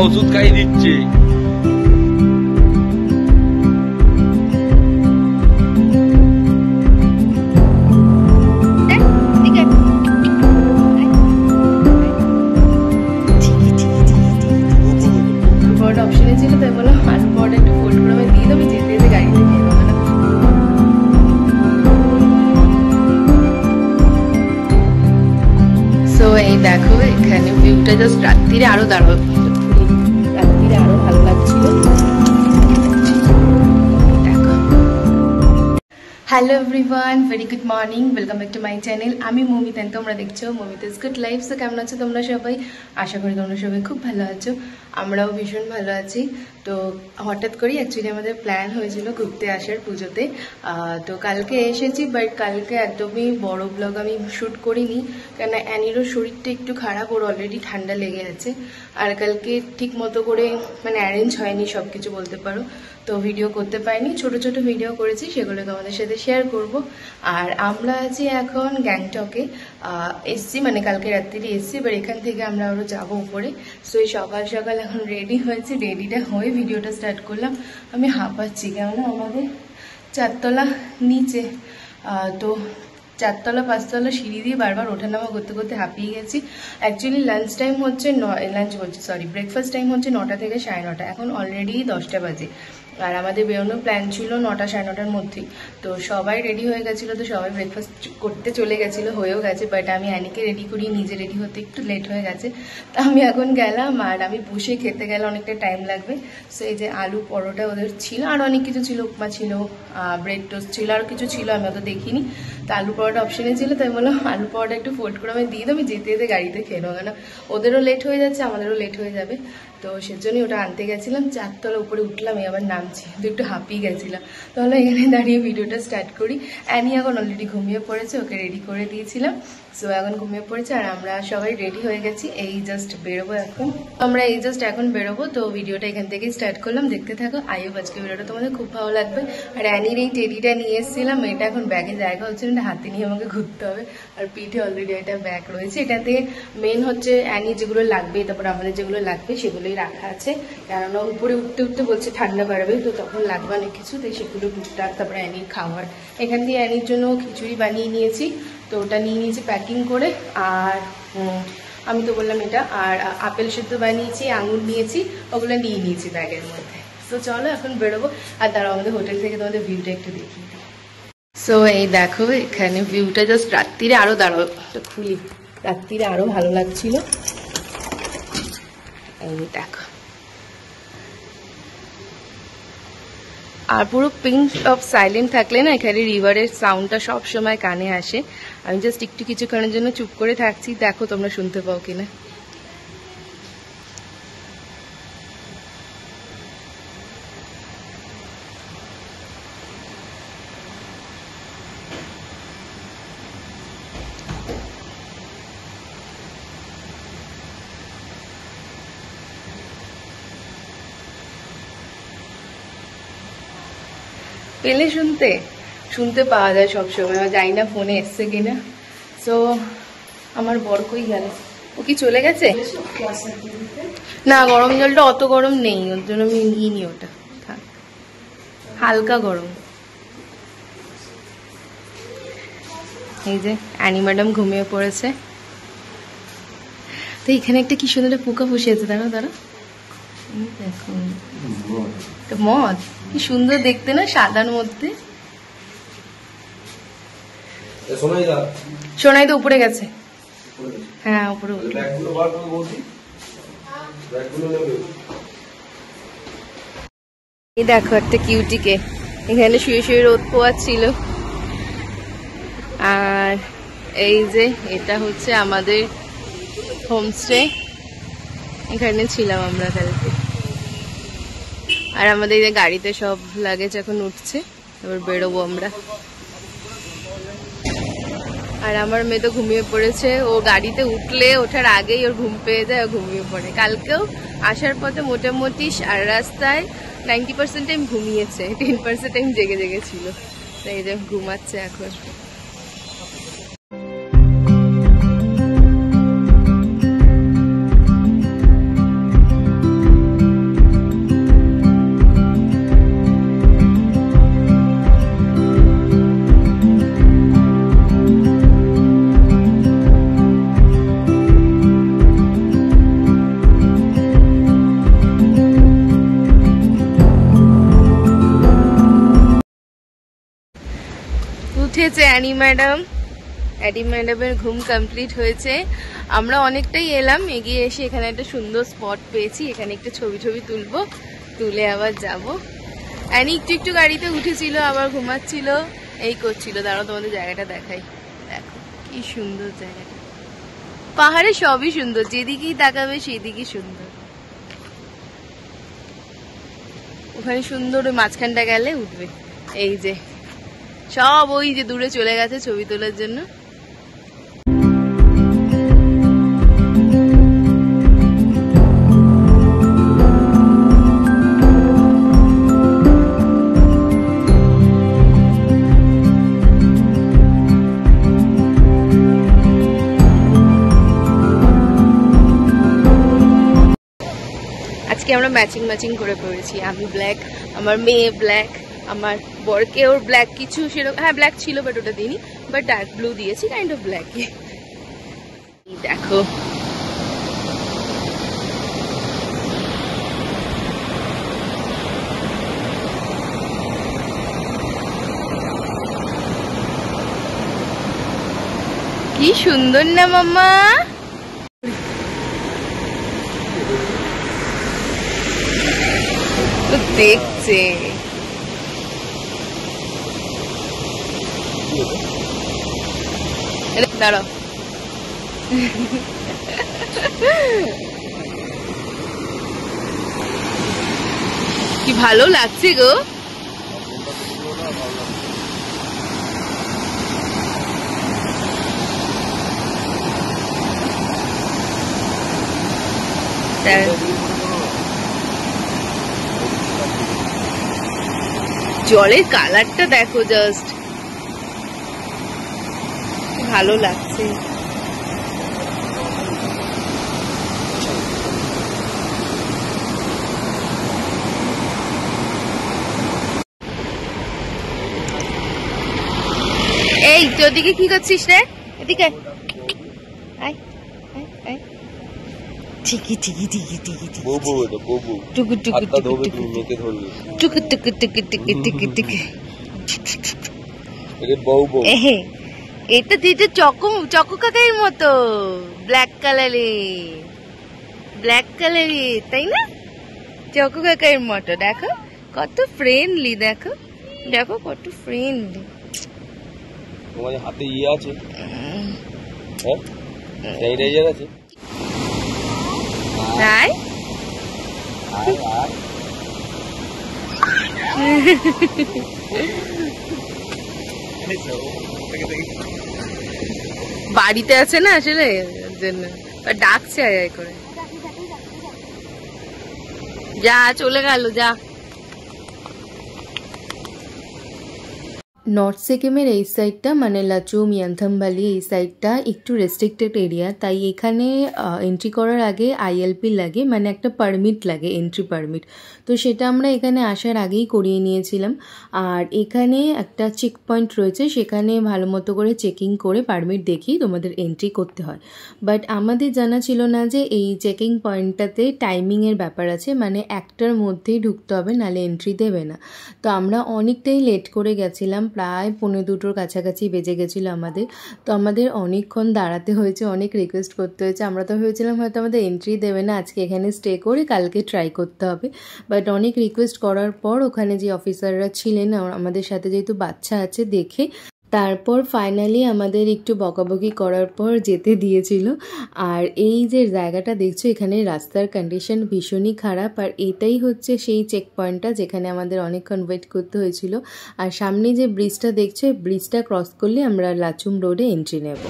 ওষুধ খাইয়ে দিচ্ছে। অপশনে ছিল তাই বললাম আলু পরোটা একটু ফোল্ড করে আমি দিয়ে দেবো, যেতে যেতে গাড়িতে খেয়ে দেবো না। সো এই দেখো এখানে ভিউটা জাস্ট রাত্রিরে আরো দাঁড়াবো, রাত্রিরে আরো ভালো লাগছিল। Hello everyone, very good morning, welcome back to my channel. আমি মমিতা, তোমরা দেখছো মমিতাস গুড লাইফ। সো কেমন আছো তোমরা সবাই? আশা করি তোমরা সবাই খুব ভালো আছো, আমরাও ভীষণ ভালো আছি। তো হঠাৎ করেই অ্যাকচুয়ালি আমাদের প্ল্যান হয়েছিল ঘুরতে আসার পুজোতে। তো কালকে এসেছি, বাট কালকে একদমই বড় ব্লগ আমি শ্যুট করিনি, কেন অ্যানিরও শরীরটা একটু খারাপ, ওর অলরেডি ঠান্ডা লেগে আছে। আর কালকে ঠিক মতো করে মানে অ্যারেঞ্জ হয়নি সব কিছু বলতে পারো, তো ভিডিও করতে পারিনি। ছোট ছোট ভিডিও করেছি, সেগুলো তোমাদের সাথে শেয়ার করব। আর আমরা আছি এখন গ্যাংটকে এসছি, মানে কালকে রাত্রিরে এসছি, এবার এখান থেকে আমরা আরও যাবো উপরে। সো এই সকাল সকাল এখন রেডি হয়েছি, রেডিটা হয়ে ভিডিওটা স্টার্ট করলাম। আমি হাঁপাচ্ছি, কেননা আমাদের 4 তলা নিচে, তো 4 তলা 5 তলা সিঁড়ি দিয়ে বারবার ওঠানামা করতে করতে হাঁপিয়ে গেছি। অ্যাকচুয়ালি লাঞ্চ টাইম হচ্ছে ব্রেকফাস্ট টাইম হচ্ছে 9টা থেকে 9:30, এখন অলরেডি 10টা বাজে। আর আমাদের বেরোনোর প্ল্যান ছিল 9টা 9:30-র মধ্যেই। তো সবাই রেডি হয়ে গেছিলো, তো সবাই ব্রেকফাস্ট করতে চলে গেছিলো, হয়েও গেছে। বাট আমি অ্যানিকে রেডি করি, নিজে রেডি হতে একটু লেট হয়ে গেছে। তো আমি এখন গেলাম, আর আমি বসে খেতে গেলে অনেকটা টাইম লাগবে। সো এই যে আলু পরোটা ওদের ছিল, আর অনেক কিছু ছিল, উপমা ছিল, ব্রেড টোস্ট ছিল, আর কিছু ছিল আমি অত দেখিনি। তো আলু পরোটা অপশনে ছিল, তাই বললাম আলু পরোটা একটু ফোল্ড করে আমি দিয়ে দেবো, যেতে যেতে গাড়িতে খেয়ে নেবো, কেন ওদেরও লেট হয়ে যাচ্ছে, আমাদেরও লেট হয়ে যাবে। তো সেজন্যই ওটা আনতে গেছিলাম। 4 তলা উপরে উঠলাম, আবার নামছি, তো একটু হাঁপিয়ে গেছিলাম। তাহলে এখানে দাঁড়িয়ে ভিডিওটা স্টার্ট করি। অ্যানি এখন অলরেডি ঘুমিয়ে পড়েছে, ওকে রেডি করে দিয়েছিলাম। সো এখন ঘুমিয়ে পড়েছে, আর আমরা সবাই রেডি হয়ে গেছি, এই জাস্ট বেরোবো এখন। আমরা এই জাস্ট এখন বেরোবো, তো ভিডিওটা এখান থেকেই স্টার্ট করলাম, দেখতে থাকো। আই হোপ আজকে ভিডিওটা তোমাদের খুব ভালো লাগবে। আর অ্যানির এই টেডিটা নিয়ে এসেছিলাম, এটা এখন ব্যাগে জায়গা হচ্ছে না, হাতে নিয়ে আমাকে ঘুরতে হবে। আর পিঠে অলরেডি একটা ব্যাগ রয়েছে, এটাতে মেন হচ্ছে অ্যানি যেগুলো লাগবে, তারপর আমাদের যেগুলো লাগবে সেগুলোই রাখা আছে। কেননা উপরে উঠতে উঠতে বলছে ঠান্ডা বাড়বে, তো তখন লাগবে অনেক কিছু, তাই সেগুলো টুকটাক। তারপরে অ্যানির খাবার, এখান দিয়ে অ্যানির জন্য খিচুড়ি বানিয়ে নিয়েছি, তো ওটা নিয়ে নিয়েছি প্যাকিং করে। আর আমি তো বললাম এটা, আর আপেল সিদ্ধ বানিয়েছি, আঙুর নিয়েছি, ওগুলো নিয়ে নিয়েছি ব্যাগের মধ্যে। তো চলো এখন বেরোবো। আর তারা আমাদের হোটেল থেকে তোমাদের ভিউটা একটু দেখিয়ে দিই। সো এই দেখো এখানে ভিউটা জাস্ট রাত্রিরে আরো দাঁড়াবো, খুলি, রাত্রিরে আরো ভালো লাগছিল। এই দেখো, আর পুরো পিঙ্ক অফ সাইলেন্ট থাকলে না এখানে রিভারের সাউন্ডটা সব সময় কানে আসে। আমি জাস্ট একটু কিছুক্ষণের জন্য চুপ করে থাকছি, দেখো তোমরা শুনতে পাও কিনা। পেলে শুনতে পাওয়া যায় সবসময়, জানি না ফোনে এসছে কিনা। সো আমার বর কই গেল, ও কি চলে গেছে? না, গরম জলটা অত গরম নেই, ওর জন্য আমি নিইনি ওটা, থাক, হালকা গরম। এই যে অ্যানি ম্যাডাম ঘুমিয়ে পড়েছে। তো এখানে একটা কি সুন্দর পোকা বসে আছে, দাঁড়াও দেখো, মদ, কি সুন্দর দেখতে না, সাদার মধ্যে। সোনাই তো উপরে গেছে, হ্যাঁ উপরে। এই দেখো একটা কিউটিকে এখানে শুয়ে শুয়ে রোদ পোয়াচ্ছিল। আর এই যে এটা হচ্ছে আমাদের হোমস্টে, এখানে ছিলাম আমরা কালকে। আর আমাদের এই গাড়িতে সব লাগেজ এখন উঠছে, এবার বেরোবো আমরা। আর আমার মেয়ে তো ঘুমিয়ে পড়েছে, ও গাড়িতে ওঠার আগেই ওর ঘুম পেয়ে যায়, ও ঘুমিয়ে পড়ে। কালকেও আসার পথে মোটামুটি আর রাস্তায় 90% টাইম ঘুমিয়েছে, 10% টাইম জেগে ছিল, তাই এই যে ঘুমাচ্ছে এখন। উঠেছে অ্যানি ম্যাডাম। অ্যানি ম্যাডামের ঘুম কমপ্লিট হয়েছে। আমরা অনেকটাই এলাম, এগিয়ে এসে এখানে একটা সুন্দর স্পট পেয়েছি, এখানে একটা ছবি তুলবো, তুলে আবার যাব। অ্যানি একটু একটু গাড়িতে উঠেছিল, আবার ঘুমাচ্ছিল, এই করছিল। দাঁড়াও তোমাদের জায়গাটা দেখাই। দেখো কি সুন্দর জায়গাটা, পাহাড়ে সবই সুন্দর, যেদিকেই তাকাবে সেদিকেই সুন্দর। ওখানে সুন্দর ওই মাঝখানটা গেলে উঠবে। এই যে সব ওই যে দূরে চলে গেছে ছবি তোলার জন্য। আজকে আমরা ম্যাচিং করে পড়েছি। আমি ব্ল্যাক, আমার মেয়ে ব্ল্যাক, আমার বরকে ওর ব্ল্যাক কিছু সেরকম, হ্যাঁ ব্ল্যাক ছিল বাট ওটা দিইনি, বাট ডার্ক ব্লু দিয়েছি, কাইন্ড অফ ব্ল্যাক। দেখো কি সুন্দর না মাম্মা? দেখছে দাঁড়াও, কি ভালো লাগছে গো। জলের কালারটা দেখো, জাস্ট ভালো লাগছে। এই তোর দিকে কি করছিস রে? এদিকে ঠিকই ঠিকই ঠিকই ঠিকই টুকু টুকু টুকু টুকু টুকু টুকু টুকু টুকু। এটা দিতে চকু কাকাইয়ের মতো, ব্ল্যাক কালারে, তাই না? চকু কাকাইয়ের মতো। দেখো কত ফ্রেন্ডলি, দেখো দেখো কত ফ্রেন্ডলি। তোমাদের হাতে ইয়ে আছে, হ্যাঁ স্যানিটাইজার আছে। তাই বাড়িতে আছে না আসলে, জন্য ডাকছে আয় করে। যা চলে গেল, যা। নর্থ সিকিমের এই সাইডটা মানে লাচুং, ইয়াংথাম ভ্যালি, এই সাইডটা একটু রেস্ট্রিক্টেড এরিয়া, তাই এখানে এন্ট্রি করার আগে আইএলপি লাগে, মানে একটা পারমিট লাগে, এন্ট্রি পারমিট। তো সেটা আমরা এখানে আসার আগেই করিয়ে নিয়েছিলাম। আর এখানে একটা চেক পয়েন্ট রয়েছে, সেখানে ভালো মতো করে চেকিং করে পারমিট দেখিয়ে তোমাদের এন্ট্রি করতে হয়। বাট আমাদের জানা ছিল না যে এই চেকিং পয়েন্টটাতে টাইমিংয়ের ব্যাপার আছে, মানে একটার মধ্যেই ঢুকতে হবে, নাহলে এন্ট্রি দেবে না। তো আমরা অনেকটাই লেট করে গেছিলাম, প্রায় 1:45 কাছাকাছি বেজে গেছিলো আমাদের। তো আমাদের অনেকক্ষণ দাঁড়াতে হয়েছে, অনেক রিকোয়েস্ট করতে হয়েছে। আমরা তো ভেবেছিলাম হয়তো আমাদের এন্ট্রি দেবে না, আজকে এখানে স্টে করে কালকে ট্রাই করতে হবে। বাট অনেক রিকোয়েস্ট করার পর ওখানে যে অফিসাররা ছিলেন আমাদের সাথে, যেহেতু বাচ্চা আছে দেখে, তারপর ফাইনালি আমাদের একটু বকাবকি করার পর যেতে দিয়েছিল। আর এই যে জায়গাটা দেখছো, এখানে রাস্তার কন্ডিশন ভীষণই খারাপ, আর এটাই হচ্ছে সেই চেক পয়েন্টটা যেখানে আমাদের অনেকক্ষণ ওয়েট করতে হয়েছিল। আর সামনে যে ব্রিজটা দেখছো, ব্রিজটা ক্রস করলে আমরা লাচুং রোডে এন্ট্রি নেব।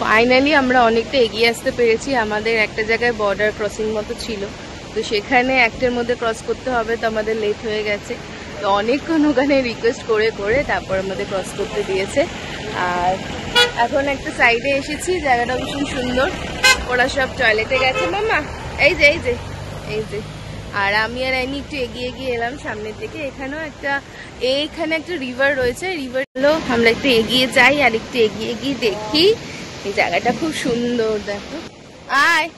ফাইনালি আমরা অনেকটা এগিয়ে আসতে পেরেছি। আমাদের একটা জায়গায় বর্ডার ক্রসিং মতো ছিল, তো সেখানে একটার মধ্যে ক্রস করতে হবে, তো আমাদের লেট হয়ে গেছে। তো অনেকক্ষণ ওখানে রিকোয়েস্ট করে করে তারপর আমাদের ক্রস করতে দিয়েছে। আর এখন একটা সাইডে এসেছি, জায়গাটা ভীষণ সুন্দর। ওরা সব টয়লেটে গেছে মামা, এই যে এই যে এই যে। আর আমি আর আইনি একটু এগিয়ে এলাম সামনের দিকে। এখানেও এইখানে একটা রিভার রয়েছে, রিভার হলো আমরা একটু এগিয়ে যাই আর একটু এগিয়ে দেখি। এই জায়গাটা খুব সুন্দর, দেখো। আয়,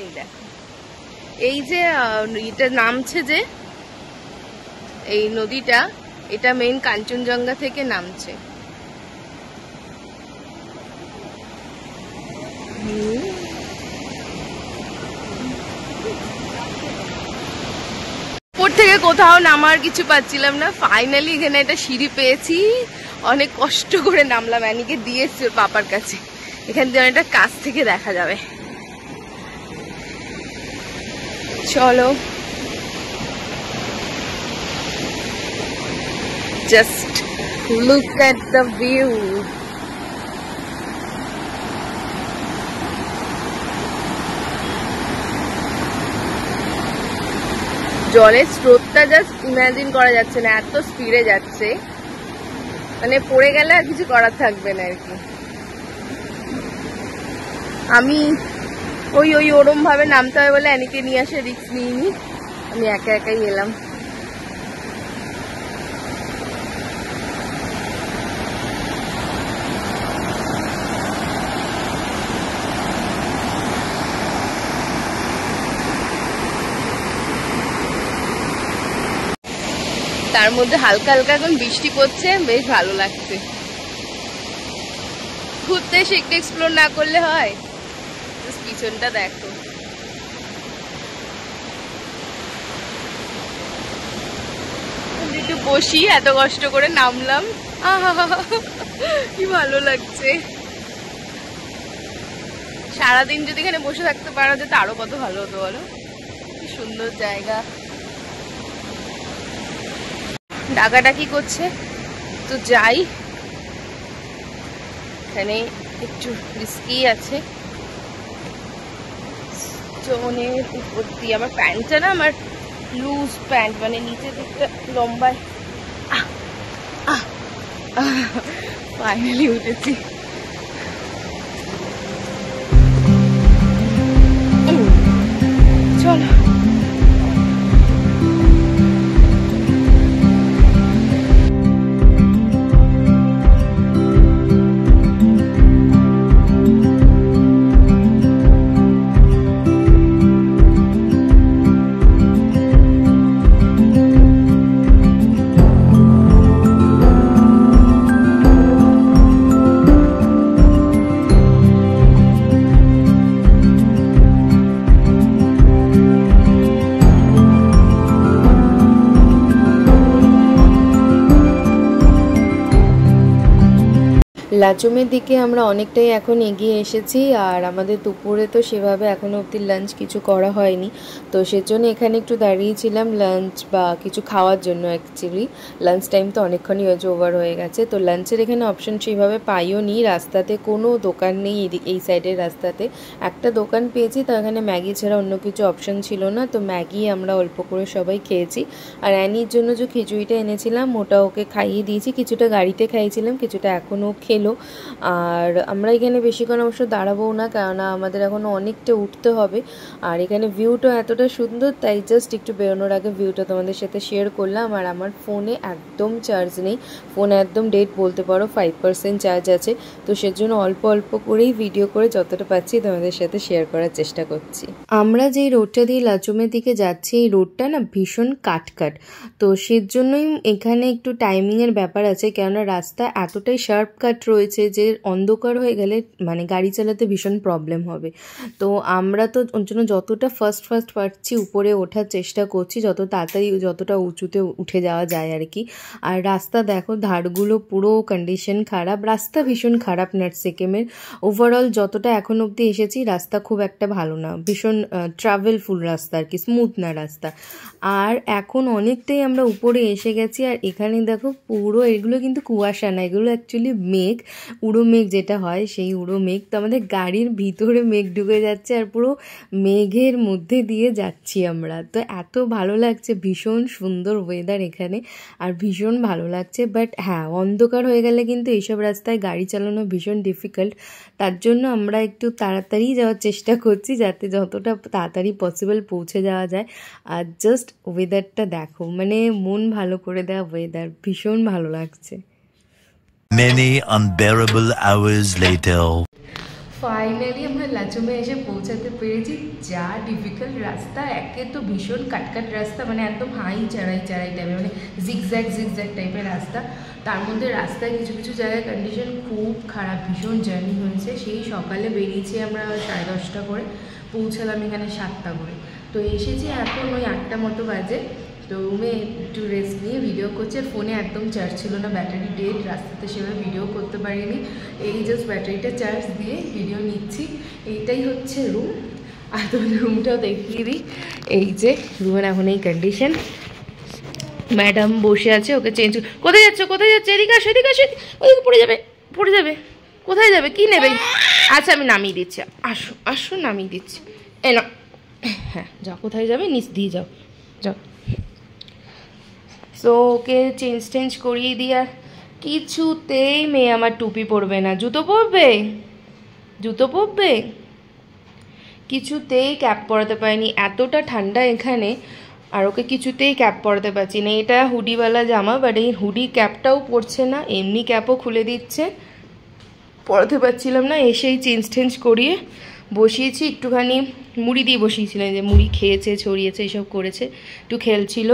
এই দেখো, এই যে এটা নামছে যে এই নদীটা, এটা মেইন কাঞ্চনজঙ্ঘা থেকে নামছে। উপর থেকে কোথাও নামার কিছু পাচ্ছিলাম না, ফাইনালি এখানে একটা সিঁড়ি পেয়েছি। অনেক কষ্ট করে নামলাম, অ্যানিকে দিয়ে এসছি ওর পাপার কাছে। এখান থেকে অনেকটা কাছ থেকে দেখা যাবে। চলো just look at the view. জলের স্রোতটা জাস্ট ইমাজিন করা যাচ্ছে না, এত স্পিডে যাচ্ছে, মানে পড়ে গেলে আর কিছু করার থাকবে না আর কি। আমি ওই ওরম ভাবে নামতে হয় বলে অ্যানিকে নিয়ে আসে রিস্ক নিইনি, আমি একা একাই এলাম। তার মধ্যে হালকা হালকা এখন বৃষ্টি পড়ছে, বেশ ভালো লাগছে। ঘুরতে এসে একটু এক্সপ্লোর না করলে হয়? পিছনটা দেখো, একটু বসি, এত কষ্ট করে নামলাম, কি ভালো লাগছে। সারাদিন যদি এখানে বসে থাকতে পারা যেত আরো কত ভালো হতো বলো, কি সুন্দর জায়গা। ডাকাডাকি করছে তো যাই, এখানে একটু রিস্কি আছে। জনের উপর দিয়ে আমার প্যান্টটা না, আমার লুজ প্যান্ট, মানে নিচের দিকটা লম্বায়। ফাইনালি উঠেছি। চলো লাচুমের দিকে আমরা অনেকটাই এখন এগিয়ে এসেছি, আর আমাদের দুপুরে তো সেভাবে এখনও অবধি লাঞ্চ কিছু করা হয়নি, তো সেজন্য এখানে একটু দাঁড়িয়েছিলাম লাঞ্চ বা কিছু খাওয়ার জন্য। অ্যাকচুয়ালি লাঞ্চ টাইম তো অনেকক্ষণই হয়েছে, ওভার হয়ে গেছে। তো লাঞ্চের এখানে অপশন সেভাবে পাইও নি, রাস্তাতে কোনো দোকান নেই। এই সাইডের রাস্তাতে একটা দোকান পেয়েছি, তো এখানে ম্যাগি ছাড়া অন্য কিছু অপশন ছিল না, তো ম্যাগি আমরা অল্প করে সবাই খেয়েছি। আর অ্যানির জন্য যে খিচুড়িটা এনেছিলাম ওটা ওকে খাইয়ে দিয়েছি, কিছুটা গাড়িতে খাইয়েছিলাম, কিছুটা এখনও খেলো। আর আমরা এখানে বেশিক্ষণ অবশ্য দাঁড়াবো না, কেননা আমাদের এখনও অনেকটা উঠতে হবে। আর এখানে ভিউটা এতটা সুন্দর, তাই জাস্ট একটু বেরোনোর আগে ভিউটা তোমাদের সাথে শেয়ার করলাম। আর আমার ফোনে একদম চার্জ নেই, ফোন একদম ডেড বলতে পারো, 5% চার্জ আছে, তো সেজন্য অল্প অল্প করেই ভিডিও করে যতটা পাচ্ছি তোমাদের সাথে শেয়ার করার চেষ্টা করছি। আমরা যেই রোডটা দিয়ে লাচুমের দিকে যাচ্ছি, এই রোডটা না ভীষণ কাটকাট, তো সেজন্যই এখানে একটু টাইমিংয়ের ব্যাপার আছে, কেননা রাস্তা এতটাই শার্প কাট রয়েছে যে অন্ধকার হয়ে গেলে মানে গাড়ি চালাতে ভীষণ প্রবলেম হবে। তো আমরা তো ওর জন্য যতটা ফার্স্ট পারছি উপরে ওঠার চেষ্টা করছি, যত তাড়াতাড়ি যতটা উঁচুতে উঠে যাওয়া যায় আর কি। আর রাস্তা দেখো, ধারগুলো পুরো কন্ডিশন খারাপ, রাস্তা ভীষণ খারাপ নার্সিকেমের। ওভারঅল যতটা এখন অবধি এসেছি রাস্তা খুব একটা ভালো না, ভীষণ ট্রাভেলফুল রাস্তা আর কি, স্মুথ না রাস্তা। আর এখন অনেকটাই আমরা উপরে এসে গেছি, আর এখানে দেখো পুরো এগুলো কিন্তু কুয়াশা না, এগুলো অ্যাকচুয়ালি মেঘ, উড়ো মেঘ যেটা হয় সেই উড়ো মেঘ। তো আমাদের গাড়ির ভিতরে মেঘ ঢুকে যাচ্ছে, আর পুরো মেঘের মধ্যে দিয়ে যাচ্ছি আমরা। তো এত ভালো লাগছে, ভীষণ সুন্দর ওয়েদার এখানে, আর ভীষণ ভালো লাগছে। বাট হ্যাঁ, অন্ধকার হয়ে গেলে কিন্তু এইসব রাস্তায় গাড়ি চালানো ভীষণ ডিফিকাল্ট, তার জন্য আমরা একটু তাড়াতাড়ি যাওয়ার চেষ্টা করছি, যাতে যতটা তাড়াতাড়ি পসিবল পৌঁছে যাওয়া যায়। আর জাস্ট ওয়েদারটা দেখো, মানে মন ভালো করে দেওয়া ওয়েদার, ভীষণ ভালো লাগছে। Many unbearable hours later. Finally আমরা লাচুমে এসে পৌঁছাতে পেরেছি। যা ডিফিকাল্ট রাস্তা, একে তো ভীষণ কাটকাট রাস্তা, মানে একদম হাই চড়াই টাইপের, মানে জিগজ্যাগ টাইপের রাস্তা। তার মধ্যে রাস্তায় কিছু কিছু জায়গায় কন্ডিশন খুব খারাপ, ভীষণ জার্নি হয়েছে। সেই সকালে বেরিয়েছি আমরা 10:30 করে, পৌঁছালাম এখানে 7টা করে। তো এসেছি এখন ওই 8টা মতো বাজে। তো রুমে একটু রেস্ট নিয়ে ভিডিও করছে। ফোনে একদম চার্জ ছিল না, ব্যাটারি ডেড, রাস্তাতে সেভাবে ভিডিও করতে পারিনি। এই জাস্ট ব্যাটারিটা চার্জ দিয়ে ভিডিও নিচ্ছি। এইটাই হচ্ছে রুম। আর তোমাদের রুমটাও দেখিয়ে দিই। এই যে রুমের এখন এই কন্ডিশন। ম্যাডাম বসে আছে, ওকে চেঞ্জ। কোথায় যাচ্ছে এদিকে আসো, ওদিকে পড়ে যাবে। কোথায় যাবে, কি নেবে? আচ্ছা আমি নামিয়ে দিচ্ছি, আসো নামিয়ে দিচ্ছি। এ না, হ্যাঁ যাও, কোথায় যাবে নিচ দিয়ে যাও। সো ওকে চেঞ্জ করিয়ে দিয়ে, আর কিছুতেই মেয়ে আমার টুপি পরবে না, জুতো পরবে, কিছুতেই ক্যাপ পরাতে পারিনি, এতটা ঠান্ডা এখানে। আর ওকে কিছুতেই ক্যাপ পরাতে পারছি না। এটা হুডিওয়ালা জামা, বাট এই হুডি ক্যাপটাও পরছে না, এমনি ক্যাপও খুলে দিচ্ছে, পরাতে পারছিলাম না। এসেই চেঞ্জ করিয়ে বসিয়েছি, একটুখানি মুড়ি দিয়ে বসিয়েছিলাম, যে মুড়ি খেয়েছে, ছড়িয়েছে, এসব করেছে, একটু খেলছিল।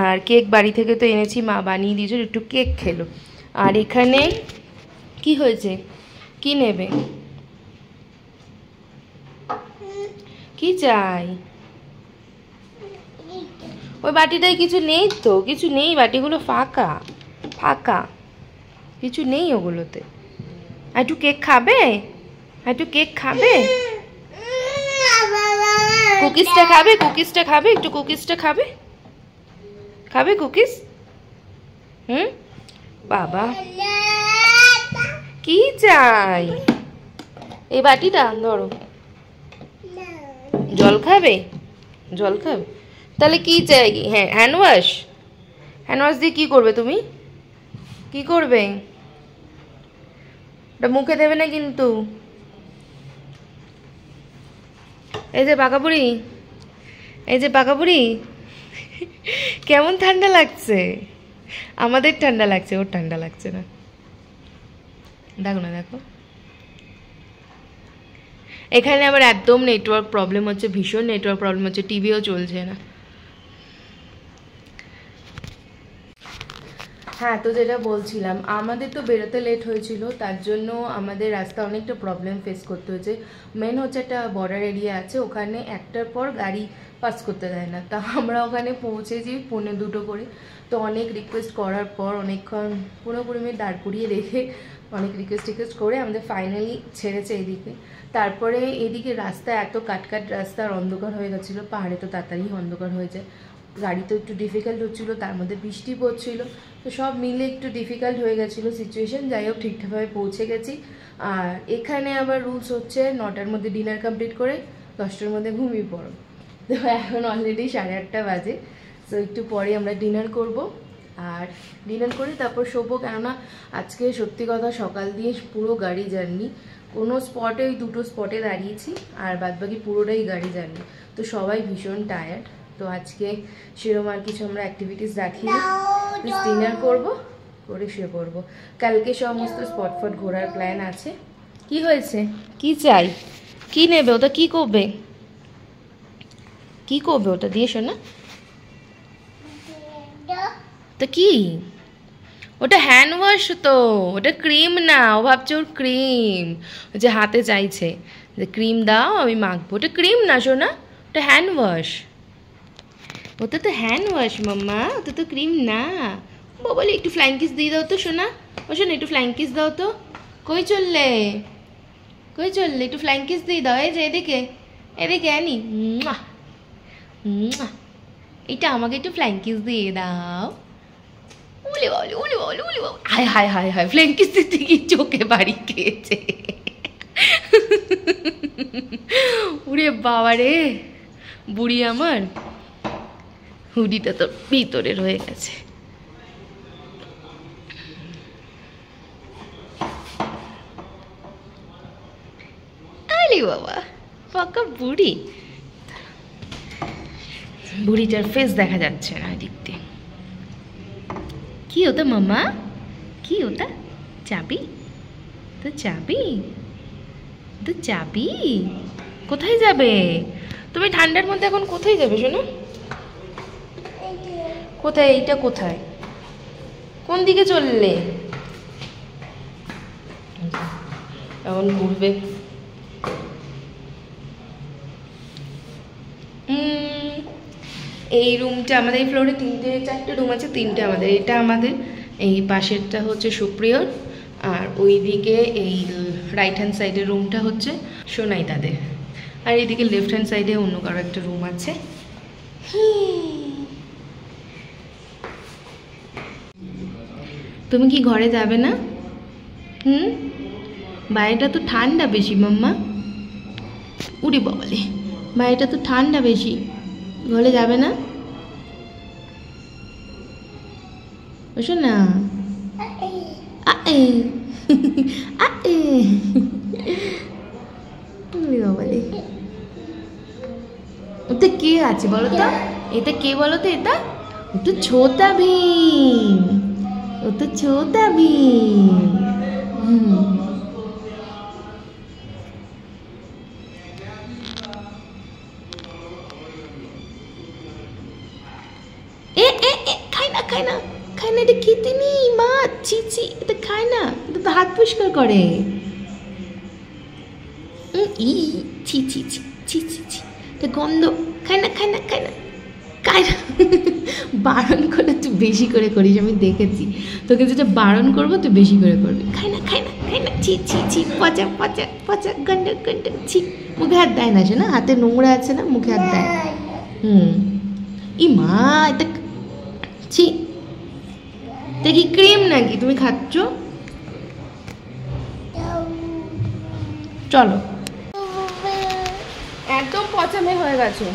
আর কেক বাড়ি থেকে তো এনেছি, মা বানিয়ে দিয়েছিল, একটু কেক খেলো। আর এখানে কি হয়েছে, কি নেবে, কি চাই? ওই বাটিটায় কিছু নেই তো, কিছু নেই, বাটিগুলো ফাঁকা, কিছু নেই ওগুলোতে। একটু কেক খাবে, কুকিজটা খাবে, একটু কুকিজটা খাবে কুকিজ। বাবা কি চাই? এই বাটিটা ধরো, জল খাবে, তাহলে কি চাই? হ্যাঁ, হ্যান্ড ওয়াশ দিয়ে কি করবে তুমি, কি করবে? ওটা মুখে দেবে না কিন্তু। এই যে পাকা বুড়ি, কেমন ঠান্ডা লাগছে? আমাদের ঠান্ডা লাগছে, ওর ঠান্ডা লাগছে না। দেখো এখানে আবার একদম নেটওয়ার্ক প্রবলেম হচ্ছে, ভীষণ নেটওয়ার্ক প্রবলেম হচ্ছে, টিভিও চলছে না। হ্যাঁ, তো যেটা বলছিলাম, আমাদের তো বেরোতে লেট হয়েছিল, তার জন্য আমাদের রাস্তা অনেকটা প্রবলেম ফেস করতে হয়েছে। মেন হচ্ছে একটা বর্ডার এরিয়া আছে, ওখানে একটার পর গাড়ি পাস করতে দেয় না। তা আমরা ওখানে পৌঁছেছি 1:45 করে। তো অনেক রিকোয়েস্ট করার পর, অনেকক্ষণ 15-20 মিনিট দাঁড় করিয়ে রেখে, অনেক রিকোয়েস্ট করে আমাদের ফাইনালি ছেড়েছে এদিকে। তারপরে এদিকে রাস্তা এত কাটকাট রাস্তা, আর অন্ধকার হয়ে গেছিলো। পাহাড়ে তো তাড়াতাড়ি অন্ধকার হয়ে যায়, গাড়ি তো একটু ডিফিকাল্ট হচ্ছিলো, তার মধ্যে বৃষ্টি পড়ছিল, তো সব মিলে একটু ডিফিকাল্ট হয়ে গেছিলো সিচুয়েশন। যাই হোক, ঠিকঠাকভাবে পৌঁছে গেছি। আর এখানে আবার রুলস হচ্ছে 9টার মধ্যে ডিনার কমপ্লিট করে 10টার মধ্যে ঘুমিয়ে পড়ো। তো এখন অলরেডি 8:30 বাজে। সো একটু পরে আমরা ডিনার করব, আর ডিনার করে তারপর শোবো। কেননা আজকে সত্যি কথা সকাল দিয়ে পুরো গাড়ি জার্নি, কোনো স্পটে ওই 2টো স্পটে দাঁড়িয়েছি, আর বাদবাকি পুরোটাই গাড়ি জার্নি। তো সবাই ভীষণ টায়ার্ড। তো আজকে সেরকম আর কিছু আমরা অ্যাক্টিভিটিস রাখিনি, ডিনার করবো, করে শুয়ে পড়বো। কালকে সমস্ত স্পট ঘোরার প্ল্যান আছে। কি হয়েছে, কি চাই, কি নেবে? ওটা কি করবে ওটা দিয়ে শোনা? তো কি ওটা? হ্যান্ড ওয়াশ তো, ওটা ক্রিম না। ও ভাবছে ওর ক্রিম, যে হাতে চাইছে যে ক্রিম দাও আমি মাখবো। ওটা ক্রিম না শোনা, ওটা হ্যান্ড ওয়াশ। ওটা তো হ্যান্ড ওয়াশ মাম্মা, ওটা তো ক্রিম না। বলে একটু ফ্লাইং কিস দিয়ে দাও তো শোনা। শোনা একটু ফ্লাইং কিস দাও তো। কই চললে, একটু ফ্লাইং কিস দিয়ে দাও। এই যে এদিকে আনি, এইটা আমাকে একটু ফ্লাইং কিস দিয়ে দাও। উলি বাবু, হায় ফ্লাইং কিস দিতে কি চোখে বাড়ি খেয়েছে। উরে বাবা রে, বুড়ি আমার। হুডিটা তো ভিতরে রয়ে গেছে। আরে বাবা, পাকা বুড়ি। বুড়িটার ফেস দেখা যাচ্ছে না এদিক দিয়ে। কি ওটা মামা, কি ওটা? চাবি তো, চাবি তো যাবি? কোথায় যাবে তুমি ঠান্ডার মধ্যে? এখন কোথায় যাবে শোনো? কোথায়? এইটা কোথায়? কোন দিকে চললে? এখন ঘুরবে। এই রুমটা আমাদের, এই ফ্লোরে 3-4টে রুম আছে, 3টে আমাদের। এটা আমাদের, এই পাশেরটা হচ্ছে সুপ্রিয়র, আর ওইদিকে এই রাইট হ্যান্ড সাইডের রুমটা হচ্ছে সোনাই তাদের, আর এইদিকে লেফট হ্যান্ড সাইডে অন্য কারো একটা রুম আছে। তুমি কি ঘরে যাবে না? বাইরেটা তো ঠান্ডা বেশি মাম্মা। উড়ি বাবালে, বাইরেটা তো ঠান্ডা বেশি, ঘরে যাবে না? বুঝো না? ওটা কে আছে বলো তো? এটা কে বলো তো? এটা ও তো ছোটা ভীম, ও তো ছোটা ভীম। খাই না খাই না খাই না, এটা খেতে নেই মা, ছি ছি, এটা খায় না, এটা তো হাত পরিষ্কার করে। ছি ছি ছি ছি ছি ছি, এটা গন্ধ, খাই না খাই না খাই না খাই না। বারণ করলে তুই বেশি করে করিস, আমি দেখেছি তোকে যেটা বারণ করবো তুই বেশি করে করবি। খাই না খাই না খাই না, ছি ছি ছি, পচা পচা পচা, গন্ড গন্ড, ছি। মুখে হাত দেয় না শোনা, হাতে নোংরা আছে না, মুখে হাত দেয়। ই মা, এটা ছি, দেখি ক্রিম নাকি তুমি খাচ্ছ? চলো, একদম পচামে হয়ে গেছো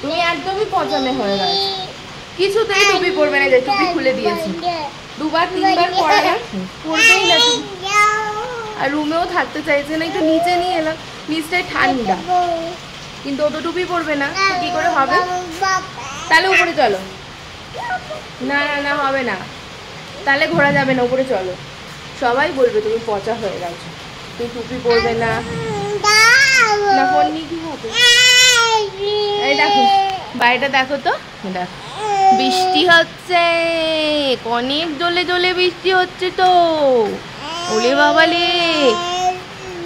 তুমি, একদমই পচামে হয়ে গেছো। কিছুতেই টুপি পরবে না, যে টুপি খুলে দিয়েছি 2-3বার পরা না, পরবেই না তুমি। আর রুমেও থাকতে চাইছে না, একটু নিচে নিয়ে এলাম, নিচটাই ঠান্ডা, কিন্তু ও তো টুপি পরবে না, কি করে হবে? তাহলে উপরে চলো। না না না, হবে না, তাহলে ঘোরা যাবে না, উপরে চলো। সবাই বলবে তুমি পচা হয়ে গেছো, তুমি টুপি পরবে না। না ফোন নিয়ে কি হবে? এই দেখো বাইরেটা দেখো তো, দেখো বৃষ্টি হচ্ছে, অনেক জলে জলে বৃষ্টি হচ্ছে তো। ওলে বাবালে,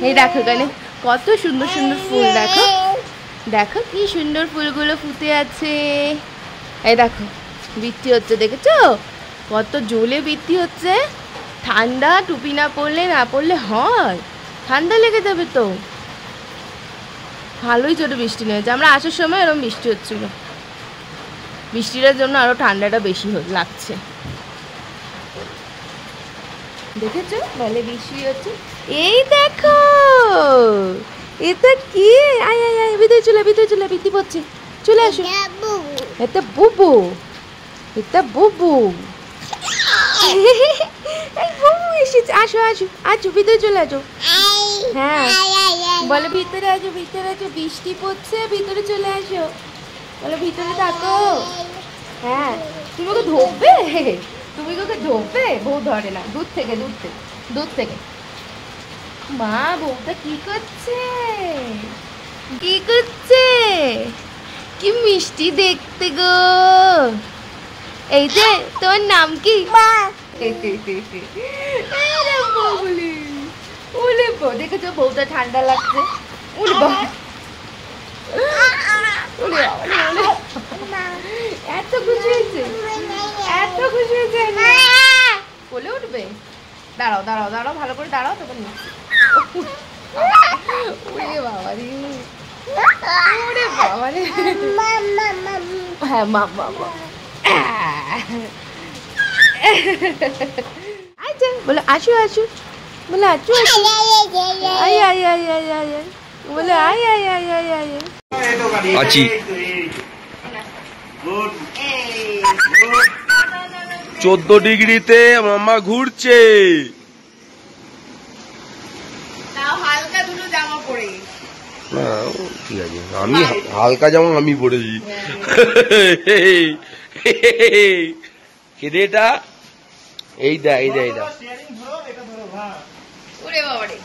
এই দেখো এখানে কত সুন্দর সুন্দর ফুল, দেখো দেখো কি সুন্দর ফুলগুলো ফুটে আছে। এই দেখো বৃষ্টি হচ্ছে, দেখেছো কত জলে বৃষ্টি হচ্ছে। ঠান্ডা, টুপি না পরলে হয়, ঠান্ডা লেগে যাবে তো। ভালোই জোরে বৃষ্টি নেই, আমরা আসার সময় এরকম বৃষ্টি হচ্ছিল, বৃষ্টিটার জন্য আরো ঠান্ডাটা বেশি লাগছে। দেখেছো বলে বৃষ্টি হচ্ছে। এই দেখো এটা কি? আয় আয় আয়, ভিতরে চলে, ভিতরে চলে, বৃষ্টি পড়ছে, চলে আসো। এটা বুবু, এটা বুবু, এই বুবু এসেছে, আসো আসো আসো, ভিতরে চলে আসো। হ্যাঁ বলে ভিতরে আসো, ভিতরে আসো, বৃষ্টি পড়ছে, ভিতরে চলে আসো, বলে ভিতরে থাকো। হ্যাঁ তুমি ওকে ধরবে, তুমি ওকে ধরবে, বউ ধরে না, দূর থেকে দূর থেকে দূর থেকে। মা বউটা কি করছে, কি করছে? কি মিষ্টি দেখতে গো। এই যে তোর নাম কি? দেখেছো বউটা ঠান্ডা লাগছে। এত খুশি হয়েছে, এত খুশি হয়েছে, বলে উঠবে। দাঁড়াও দাঁড়াও দাঁড়াও, ভালো করে দাঁড়াও, তখন ওরে বাবা রে, ওরে বাবা রে। হ্যাঁ মা বাবা, আচ্ছা বলে আসো আসো, বলে আসো আসো, আয় আয় আয় আয় আয়, বলে আয় আয় আয় আয় আয়। আছি 14 ডিগ্রিতে মামা ঘুরছে। হালকা দুটো জামা পরে, না ঠিক আছে, আমি হালকা জামা আমি পরেছি। এটা এই দা এই দা এই দা, ওরে বাবা রে,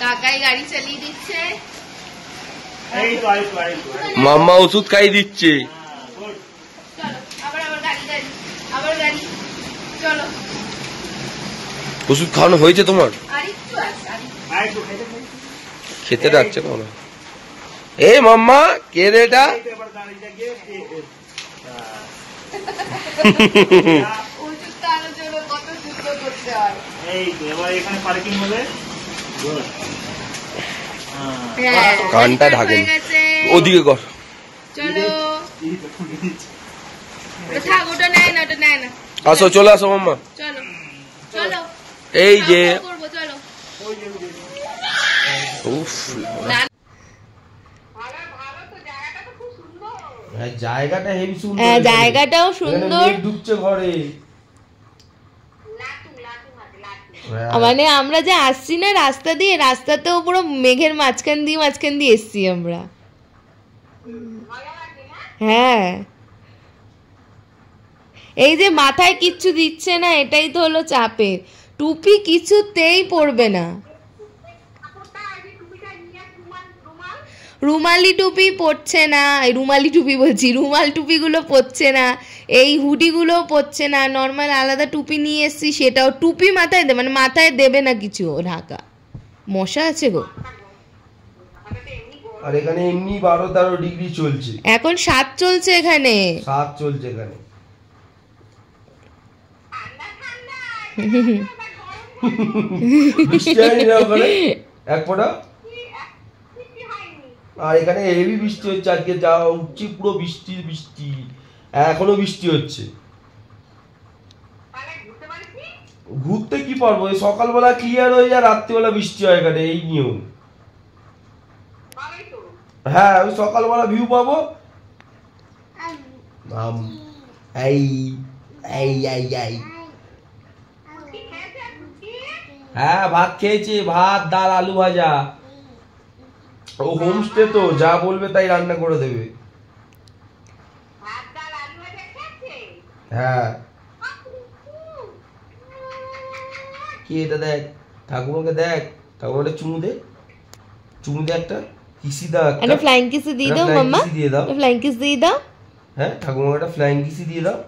কাকাই গাড়ি চালিয়ে দিচ্ছে। মাম্মা ওষুধ খাই দিচ্ছে। ওষুধ খাওয়ানো হয়েছে তোমার? খেতে যাচ্ছে না। এই মাম্মা কে রে এটা? কানটা ঢাকে ওদিকে কর। চলো ওটা নেয় না, ওটা নেয় না। আসো চলে আসো মাম্মা। চলো চলো এই যে চলো। জায়গাটা হেভি সুন্দর। হ্যাঁ জায়গাটাও সুন্দর। ঢুকছে ঘরে। মানে আমরা যে আসছি না রাস্তা দিয়ে, রাস্তাতেও পুরো মেঘের মাঝখান দিয়ে এসছি আমরা। হ্যাঁ এই যে মাথায় কিচ্ছু দিচ্ছে না, এটাই তো হলো চাপে। টুপি কিছুতেই পরবে না। রুমালি টুপি পরছে না, রুমালি টুপি বলছি, রুমাল টুপিগুলো পরছে না, এই হুডিগুলো পরছে না। নর্মাল আলাদা টুপি নিয়ে এসছি, সেটাও টুপি মাথায় দেবে মানে মাথায় দেবে না কিছু ঢাকা। মশা আছে গো। আর এখানে এমনি 12-13 ডিগ্রি চলছে। এখন 7 চলছে এখানে। 7 চলছে এখানে। বৃষ্টি হয়নি না ওখানে এক ফোঁটা? আর এখানে হেভি বৃষ্টি হচ্ছে আজকে, যা উঠছি পুরো বৃষ্টি বৃষ্টি, এখনো বৃষ্টি হচ্ছে। ঘুরতে কি পারবো? সকালবেলা ক্লিয়ার হয়ে যায়, রাত্রিবেলা বৃষ্টি হয় এখানে, এই নিয়ম। হ্যাঁ ওই সকালবেলা ভিউ পাবো। এই এই এই এই হ্যাঁ ভাত খেয়েছি, ভাত ডাল আলু ভাজা। ও হোমস্টে তো যা বলবে তাই রান্না করে দেবে। হ্যাঁ কি এটা দেখ, ঠাকুমাকে দেখ, ঠাকুমাটা চুমু দে, চুমু দে একটা, কিসি দাও একটা ফ্লাইং কিসি দিয়ে দাও মাম্মা, ফ্লাইং কিস দিয়ে দাও। হ্যাঁ ঠাকুমাকে একটা ফ্লাইং কিসি দিয়ে দাও।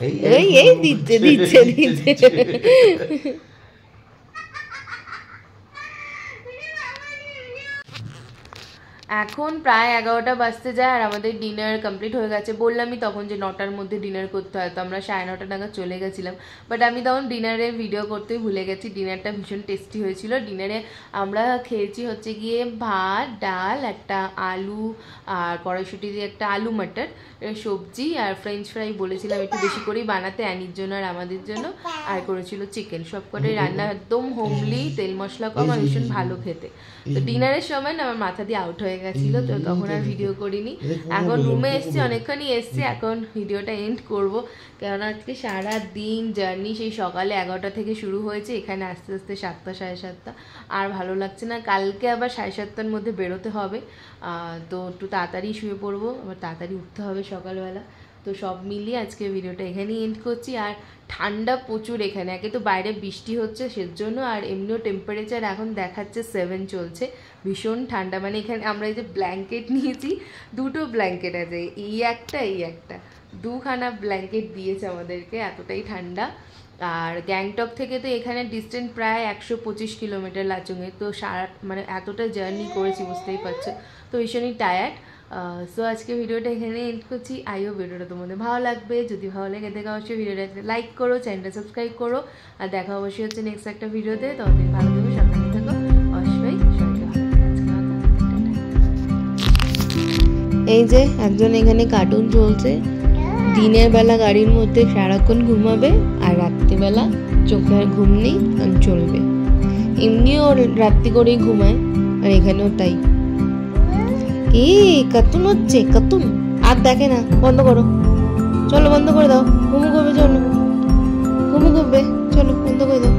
এই এই দিচ্ছে। এখন প্রায় 11টা বাজতে যায় আর আমাদের ডিনার কমপ্লিট হয়ে গেছে। বললামই তখন যে 9টার মধ্যে ডিনার করতে হয়, তো আমরা 9:30 নাগাদ চলে গেছিলাম। বাট আমি তখন ডিনারের ভিডিও করতেই ভুলে গেছি। ডিনারটা ভীষণ টেস্টি হয়েছিল। ডিনারে আমরা খেয়েছি হচ্ছে গিয়ে ভাত, ডাল, একটা আলু আর কড়াইশুঁটি দিয়ে একটা আলু মটর সবজি, আর ফ্রেঞ্চ ফ্রাই বলেছিলাম একটু বেশি করেই বানাতে অ্যানির জন্য আর আমাদের জন্য, আর করেছিল চিকেন। সবকটাই রান্না একদম হোমলি, তেল মশলা কম আর ভীষণ ভালো খেতে। তো ডিনারের সময় না আমার মাথা দিয়ে আউট হয়ে গেছিল, তো তখন আর ভিডিও করিনি। এখন রুমে এসছি, অনেকক্ষণই এসছি, এখন ভিডিওটা এন্ড করব। কেননা আজকে সারা দিন জার্নি, সেই সকালে 11টা থেকে শুরু হয়েছে, এখানে আস্তে আস্তে 7টা 7:30, আর ভালো লাগছে না। কালকে আবার 7:30টার মধ্যে বেরোতে হবে, তো একটু তাড়াতাড়ি শুয়ে পড়বো, আবার তাড়াতাড়ি উঠতে হবে সকালবেলা। তো সব মিলিয়ে আজকে ভিডিওটা এখানেই এন্ড করছি। আর ঠান্ডা প্রচুর এখানে, একে তো বাইরে বৃষ্টি হচ্ছে সেজন্য, আর এমনিও টেম্পারেচার এখন দেখাচ্ছে 7 চলছে, ভীষণ ঠান্ডা। মানে এখানে আমরা এই যে ব্ল্যাঙ্কেট নিয়েছি, 2টো ব্ল্যাঙ্কেট আছে, এই একটা 2খানা ব্ল্যাঙ্কেট দিয়েছে আমাদেরকে, এতটাই ঠান্ডা। আর গ্যাংটক থেকে তো এখানে ডিস্টেন্স প্রায় 125 কিলোমিটার লাচুংয়ে, তো মানে এতটা জার্নি করেছি বুঝতেই পারছো, তো ভীষণই টায়ার্ড। সো আজকে ভিডিওটা এখানে এন্ড করছি। আইও ভিডিওটা তোমাদের ভালো লাগবে, যদি ভালো লাগে দেখো অবশ্যই ভিডিওটা লাইক করো, চ্যানেলটা সাবস্ক্রাইব করো, আর দেখা অবশ্যই হচ্ছে নেক্সট একটা ভিডিওতে। ততদিন ভালো থেকো, সাবধানে থাকো, অবশ্যই এই যে একজন এখানে কার্টুন চলছে, দিনের বেলা গাড়ির মধ্যে সারাক্ষণ ঘুমাবে, আর রাত্রিবেলা চোখে আর ঘুম নেই চলবে। এমনিও রাত্রি করেই ঘুমায়, আর এখানেও তাই। কার্টুন হচ্ছে, কার্টুন আর দেখে না, বন্ধ করো, চলো বন্ধ করে দাও, ঘুমু করবে, চলো ঘুমু করবে, চলো বন্ধ করে দাও।